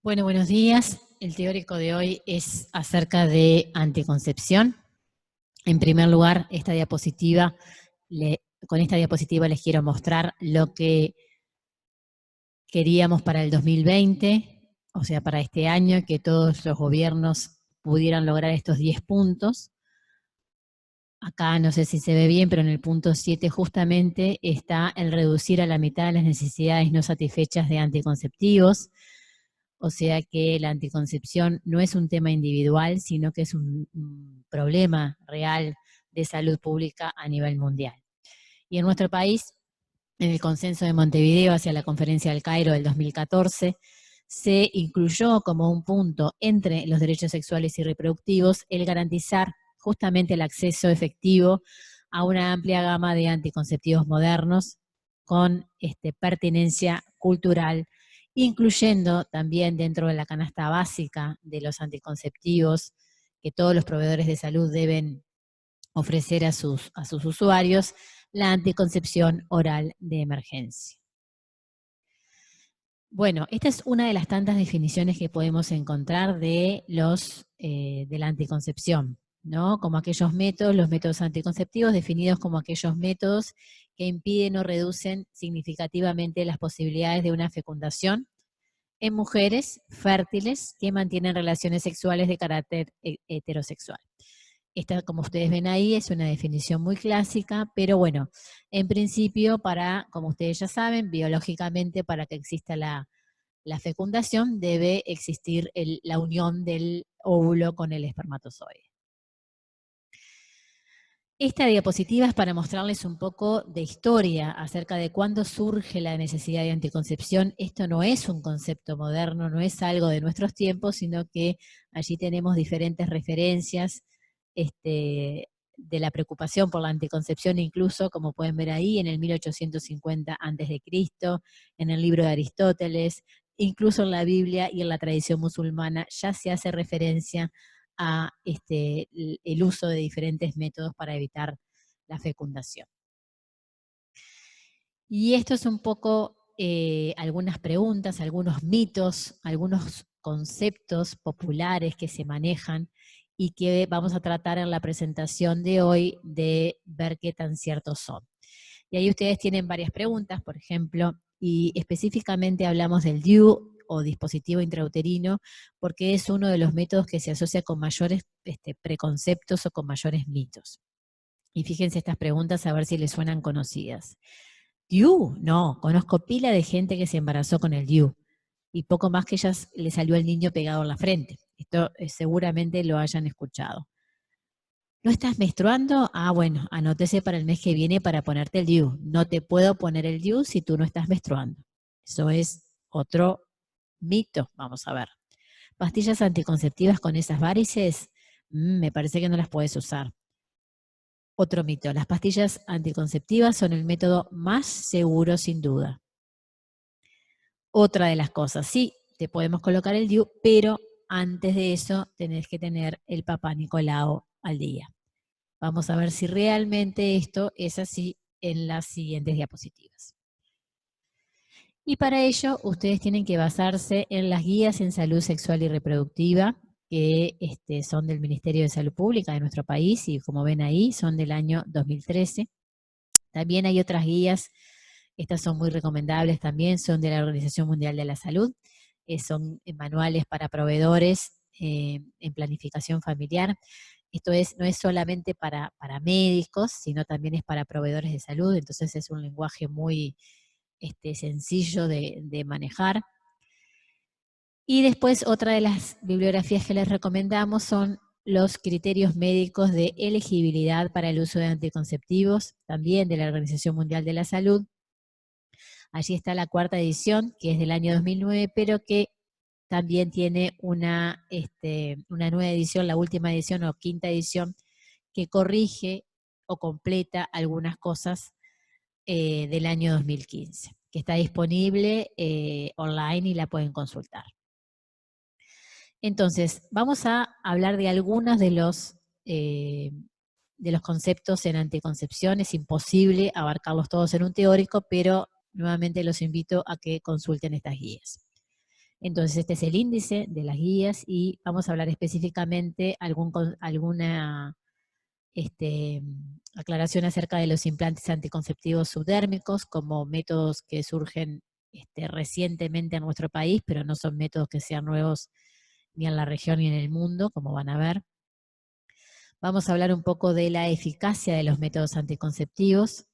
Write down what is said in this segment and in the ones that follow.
Bueno, buenos días. El teórico de hoy es acerca de anticoncepción. En primer lugar, con esta diapositiva les quiero mostrar lo que queríamos para el 2020, o sea, para este año, que todos los gobiernos pudieran lograr estos 10 puntos. Acá no sé si se ve bien, pero en el punto 7 justamente está el reducir a la mitad las necesidades no satisfechas de anticonceptivos. O sea que la anticoncepción no es un tema individual, sino que es un problema real de salud pública a nivel mundial. Y en nuestro país, en el consenso de Montevideo hacia la Conferencia del Cairo del 2014, se incluyó como un punto entre los derechos sexuales y reproductivos el garantizar justamente el acceso efectivo a una amplia gama de anticonceptivos modernos con pertinencia cultural, incluyendo también dentro de la canasta básica de los anticonceptivos que todos los proveedores de salud deben ofrecer a sus usuarios, la anticoncepción oral de emergencia. Bueno, esta es una de las tantas definiciones que podemos encontrar de la anticoncepción, ¿no? Como aquellos métodos, los métodos anticonceptivos definidos como aquellos métodos que impiden o reducen significativamente las posibilidades de una fecundación en mujeres fértiles que mantienen relaciones sexuales de carácter heterosexual. Esta, como ustedes ven ahí, es una definición muy clásica, pero bueno, en principio como ustedes ya saben, biológicamente para que exista la fecundación debe existir la unión del óvulo con el espermatozoide. Esta diapositiva es para mostrarles un poco de historia acerca de cuándo surge la necesidad de anticoncepción. Esto no es un concepto moderno, no es algo de nuestros tiempos, sino que allí tenemos diferentes referencias de la preocupación por la anticoncepción, incluso, como pueden ver ahí, en el 1850 a.C., en el libro de Aristóteles, incluso en la Biblia y en la tradición musulmana ya se hace referencia a el uso de diferentes métodos para evitar la fecundación. Y esto es un poco algunas preguntas, algunos mitos, algunos conceptos populares que se manejan y que vamos a tratar en la presentación de hoy de ver qué tan ciertos son. Y ahí ustedes tienen varias preguntas, por ejemplo, y específicamente hablamos del DIU o dispositivo intrauterino, porque es uno de los métodos que se asocia con mayores preconceptos o con mayores mitos. Y fíjense estas preguntas a ver si les suenan conocidas. DIU, no, conozco pila de gente que se embarazó con el DIU y poco más que ellas le salió el niño pegado en la frente. Esto seguramente lo hayan escuchado. ¿No estás menstruando? Ah, bueno, anótese para el mes que viene para ponerte el DIU. No te puedo poner el DIU si tú no estás menstruando. Eso es otro mito, vamos a ver. Pastillas anticonceptivas con esas varices, me parece que no las puedes usar. Otro mito, las pastillas anticonceptivas son el método más seguro sin duda. Otra de las cosas, sí, te podemos colocar el DIU, pero antes de eso tenés que tener el papá Nicolau al día. Vamos a ver si realmente esto es así en las siguientes diapositivas. Y para ello, ustedes tienen que basarse en las guías en salud sexual y reproductiva, que son del Ministerio de Salud Pública de nuestro país, y como ven ahí, son del año 2013. También hay otras guías, estas son muy recomendables también, son de la Organización Mundial de la Salud, son manuales para proveedores en planificación familiar. Esto no es solamente para médicos, sino también es para proveedores de salud, entonces es un lenguaje muy sencillo de manejar. Y después otra de las bibliografías que les recomendamos son los criterios médicos de elegibilidad para el uso de anticonceptivos, también de la Organización Mundial de la Salud. Allí está la 4ª edición, que es del año 2009, pero que también tiene una nueva edición, la última edición o 5ª edición, que corrige o completa algunas cosas del año 2015, que está disponible online y la pueden consultar. Entonces, vamos a hablar de algunos de los conceptos en anticoncepción. Es imposible abarcarlos todos en un teórico, pero nuevamente los invito a que consulten estas guías. Entonces, este es el índice de las guías y vamos a hablar específicamente alguna aclaración acerca de los implantes anticonceptivos subdérmicos como métodos que surgen recientemente en nuestro país, pero no son métodos que sean nuevos ni en la región ni en el mundo, como van a ver. Vamos a hablar un poco de la eficacia de los métodos anticonceptivos,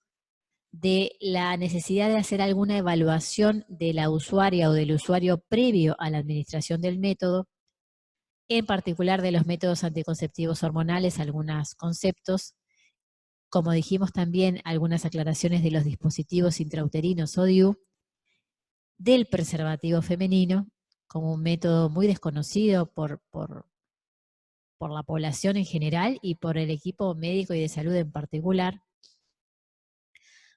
de la necesidad de hacer alguna evaluación de la usuaria o del usuario previo a la administración del método, en particular de los métodos anticonceptivos hormonales, algunos conceptos, como dijimos también, algunas aclaraciones de los dispositivos intrauterinos o DIU, del preservativo femenino, como un método muy desconocido por la población en general y por el equipo médico y de salud en particular.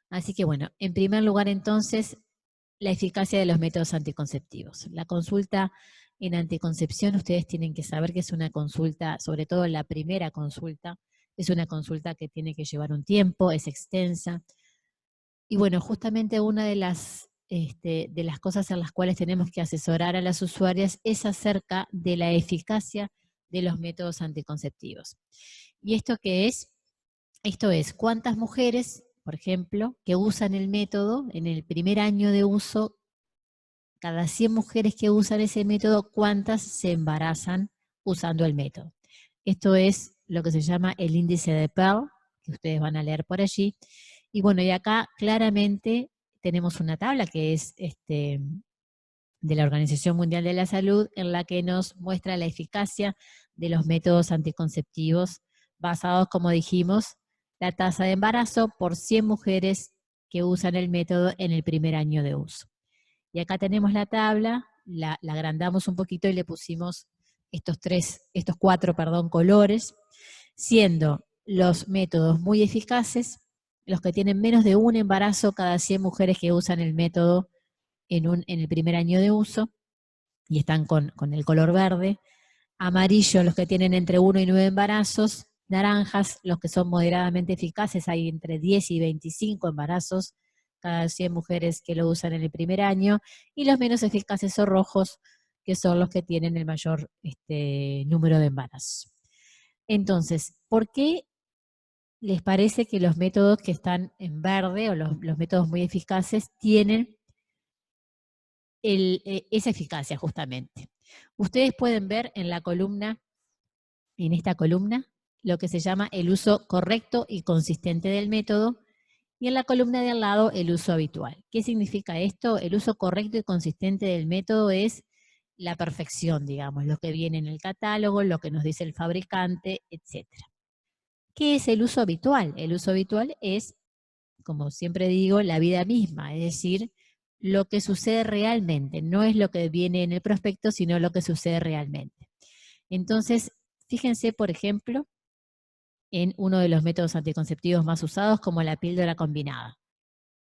Así que bueno, en primer lugar entonces, la eficacia de los métodos anticonceptivos. La consulta en anticoncepción, ustedes tienen que saber que es una consulta, sobre todo la primera consulta, es una consulta que tiene que llevar un tiempo, es extensa. Y bueno, justamente una de las cosas en las cuales tenemos que asesorar a las usuarias es acerca de la eficacia de los métodos anticonceptivos. ¿Y esto qué es? Esto es, ¿cuántas mujeres, por ejemplo, que usan el método en el primer año de uso, cada 100 mujeres que usan ese método, cuántas se embarazan usando el método? Esto es lo que se llama el índice de Pearl, que ustedes van a leer por allí. Y bueno, y acá claramente tenemos una tabla que es de la Organización Mundial de la Salud, en la que nos muestra la eficacia de los métodos anticonceptivos basados, como dijimos, la tasa de embarazo por 100 mujeres que usan el método en el primer año de uso. Y acá tenemos la tabla, la agrandamos un poquito y le pusimos estos cuatro colores, siendo los métodos muy eficaces, los que tienen menos de un embarazo cada 100 mujeres que usan el método en el primer año de uso, y están con el color verde, amarillo los que tienen entre 1 y 9 embarazos, naranjas los que son moderadamente eficaces, hay entre 10 y 25 embarazos cada 100 mujeres que lo usan en el primer año, y los menos eficaces son rojos, que son los que tienen el mayor número de embarazos. Entonces, ¿por qué les parece que los métodos que están en verde, o los métodos muy eficaces, tienen esa eficacia justamente? Ustedes pueden ver en esta columna, lo que se llama el uso correcto y consistente del método, y en la columna de al lado el uso habitual. ¿Qué significa esto? El uso correcto y consistente del método es la perfección, digamos, lo que viene en el catálogo, lo que nos dice el fabricante, etc. ¿Qué es el uso habitual? El uso habitual es, como siempre digo, la vida misma, es decir, lo que sucede realmente, no es lo que viene en el prospecto, sino lo que sucede realmente. Entonces, fíjense, por ejemplo, en uno de los métodos anticonceptivos más usados, como la píldora combinada.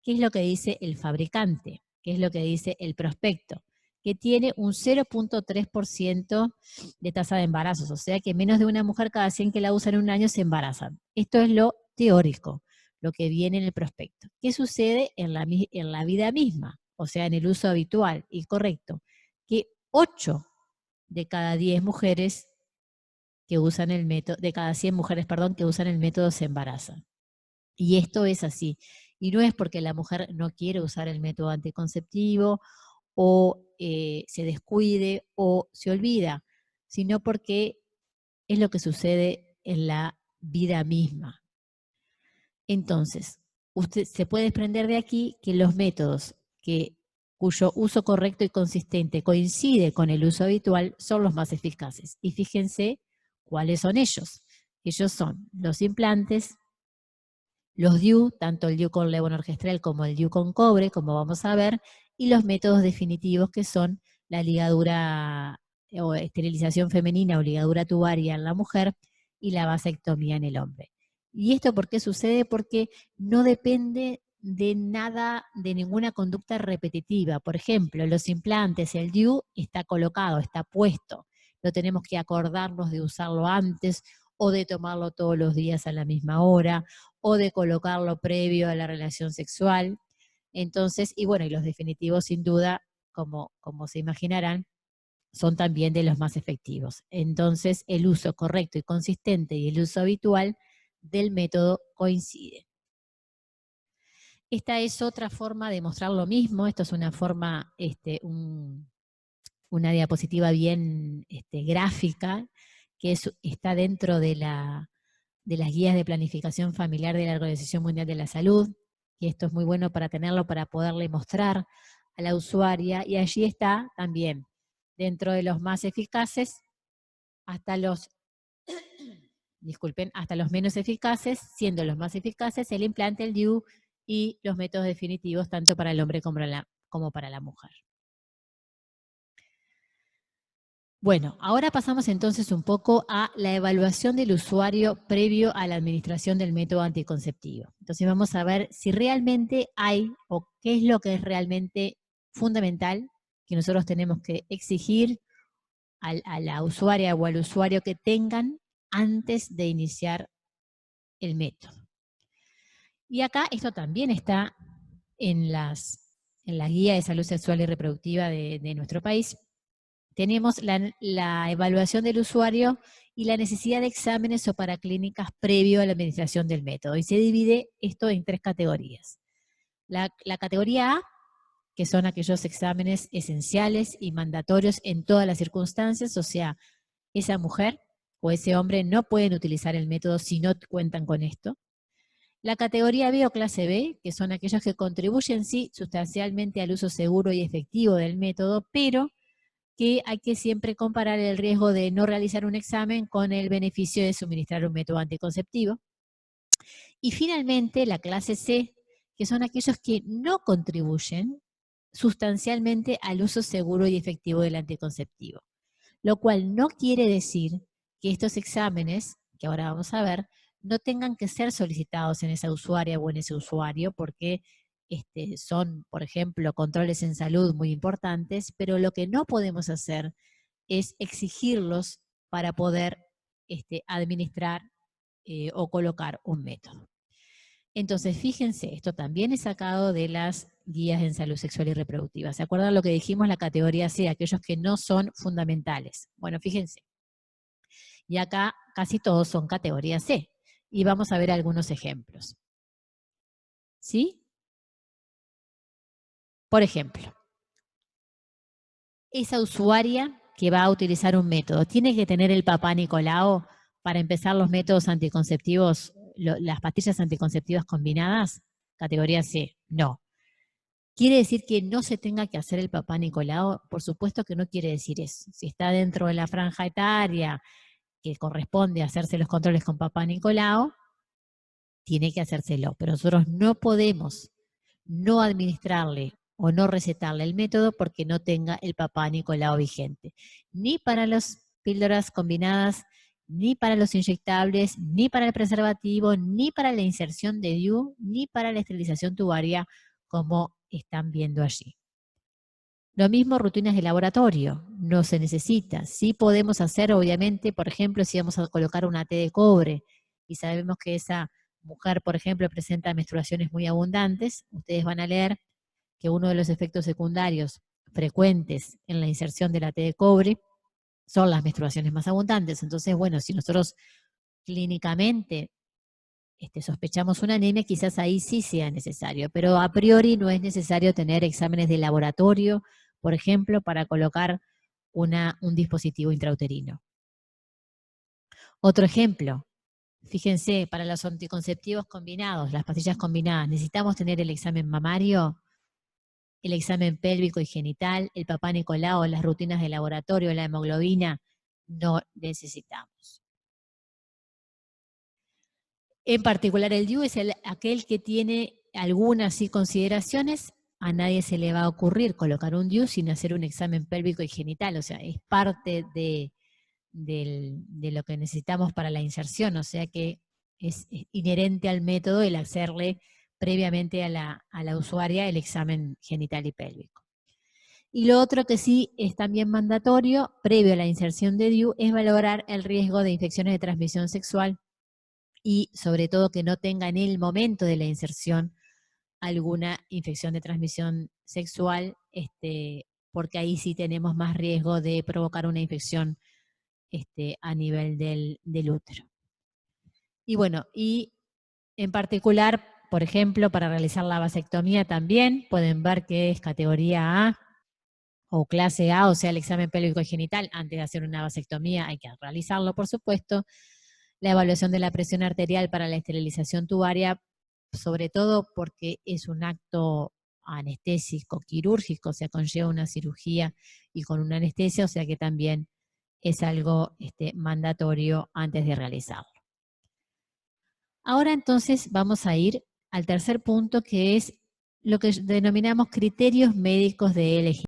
¿Qué es lo que dice el fabricante? ¿Qué es lo que dice el prospecto? Que tiene un 0.3% de tasa de embarazos, o sea que menos de una mujer cada 100 que la usa en un año se embarazan. Esto es lo teórico, lo que viene en el prospecto. ¿Qué sucede en la vida misma? O sea, en el uso habitual y correcto, que 8 de cada 10 mujeres que usan el método, de cada 100 mujeres, perdón, que usan el método se embarazan. Y esto es así. Y no es porque la mujer no quiere usar el método anticonceptivo o se descuide o se olvida, sino porque es lo que sucede en la vida misma. Entonces, usted se puede desprender de aquí que los métodos cuyo uso correcto y consistente coincide con el uso habitual son los más eficaces. Y fíjense cuáles son ellos. Ellos son los implantes, los DIU, tanto el DIU con levonorgestrel como el DIU con cobre, como vamos a ver, y los métodos definitivos que son la ligadura o esterilización femenina o ligadura tubaria en la mujer y la vasectomía en el hombre. ¿Y esto por qué sucede? Porque no depende de nada, de ninguna conducta repetitiva. Por ejemplo, los implantes, el DIU está colocado, está puesto. No tenemos que acordarnos de usarlo antes o de tomarlo todos los días a la misma hora, o de colocarlo previo a la relación sexual. Entonces, y bueno, y los definitivos sin duda como se imaginarán, son también de los más efectivos. Entonces, el uso correcto y consistente y el uso habitual del método coincide. Esta es otra forma de mostrar lo mismo. Esto es una forma, una diapositiva bien gráfica, que está dentro de las guías de planificación familiar de la Organización Mundial de la Salud, y esto es muy bueno para tenerlo, para poderle mostrar a la usuaria, y allí está también, dentro de los más eficaces, hasta los, disculpen, hasta los menos eficaces, siendo los más eficaces el implante, el DIU, y los métodos definitivos, tanto para el hombre como para la mujer. Bueno, ahora pasamos entonces un poco a la evaluación del usuario previo a la administración del método anticonceptivo. Entonces vamos a ver si realmente hay o qué es lo que es realmente fundamental que nosotros tenemos que exigir a la usuaria o al usuario que tengan antes de iniciar el método. Y acá esto también está en la guía de salud sexual y reproductiva de nuestro país. Tenemos la evaluación del usuario y la necesidad de exámenes o paraclínicas previo a la administración del método. Y se divide esto en 3 categorías. La categoría A, que son aquellos exámenes esenciales y mandatorios en todas las circunstancias, o sea, esa mujer o ese hombre no pueden utilizar el método si no cuentan con esto. La categoría B o clase B, que son aquellos que contribuyen sí sustancialmente al uso seguro y efectivo del método, pero que hay que siempre comparar el riesgo de no realizar un examen con el beneficio de suministrar un método anticonceptivo. Y finalmente la clase C, que son aquellos que no contribuyen sustancialmente al uso seguro y efectivo del anticonceptivo. Lo cual no quiere decir que estos exámenes, que ahora vamos a ver, no tengan que ser solicitados en esa usuaria o en ese usuario, porque son, por ejemplo, controles en salud muy importantes, pero lo que no podemos hacer es exigirlos para poder administrar o colocar un método. Entonces, fíjense, esto también es sacado de las guías en salud sexual y reproductiva. ¿Se acuerdan lo que dijimos, la categoría C, aquellos que no son fundamentales? Bueno, fíjense. Y acá casi todos son categoría C. Y vamos a ver algunos ejemplos. ¿Sí? Por ejemplo, esa usuaria que va a utilizar un método, ¿tiene que tener el papá Nicolau para empezar los métodos anticonceptivos, las pastillas anticonceptivas combinadas? Categoría C, no. ¿Quiere decir que no se tenga que hacer el papá Nicolau? Por supuesto que no quiere decir eso. Si está dentro de la franja etaria que corresponde a hacerse los controles con papá Nicolau, tiene que hacérselo. Pero nosotros no podemos no administrarle o no recetarle el método porque no tenga el papá Nicolau vigente. Ni para las píldoras combinadas, ni para los inyectables, ni para el preservativo, ni para la inserción de DIU, ni para la esterilización tubaria, como están viendo allí. Lo mismo rutinas de laboratorio, no se necesita. Sí podemos hacer, obviamente, por ejemplo, si vamos a colocar una T de cobre y sabemos que esa mujer, por ejemplo, presenta menstruaciones muy abundantes, ustedes van a leer que uno de los efectos secundarios frecuentes en la inserción de la T de cobre son las menstruaciones más abundantes. Entonces, bueno, si nosotros clínicamente sospechamos una anemia, quizás ahí sí sea necesario, pero a priori no es necesario tener exámenes de laboratorio, por ejemplo, para colocar un dispositivo intrauterino. Otro ejemplo, fíjense, para los anticonceptivos combinados, las pastillas combinadas, necesitamos tener el examen mamario, el examen pélvico y genital, el papá Nicolau, las rutinas de laboratorio, la hemoglobina, no necesitamos. En particular el DIU es aquel que tiene algunas consideraciones. A nadie se le va a ocurrir colocar un DIU sin hacer un examen pélvico y genital, o sea, es parte de lo que necesitamos para la inserción, o sea que es inherente al método el hacerle previamente a la usuaria el examen genital y pélvico. Y lo otro que sí es también mandatorio, previo a la inserción de DIU, es valorar el riesgo de infecciones de transmisión sexual y sobre todo que no tenga en el momento de la inserción alguna infección de transmisión sexual porque ahí sí tenemos más riesgo de provocar una infección a nivel del útero. Y bueno, y en particular, por ejemplo, para realizar la vasectomía también pueden ver que es categoría A o clase A, o sea, el examen pélvico y genital. Antes de hacer una vasectomía hay que realizarlo, por supuesto. La evaluación de la presión arterial para la esterilización tubaria, sobre todo porque es un acto anestésico, quirúrgico, o sea, conlleva una cirugía y con una anestesia, o sea que también es algo mandatorio antes de realizarlo. Ahora entonces vamos a ir al tercer punto, que es lo que denominamos criterios médicos de elegibilidad.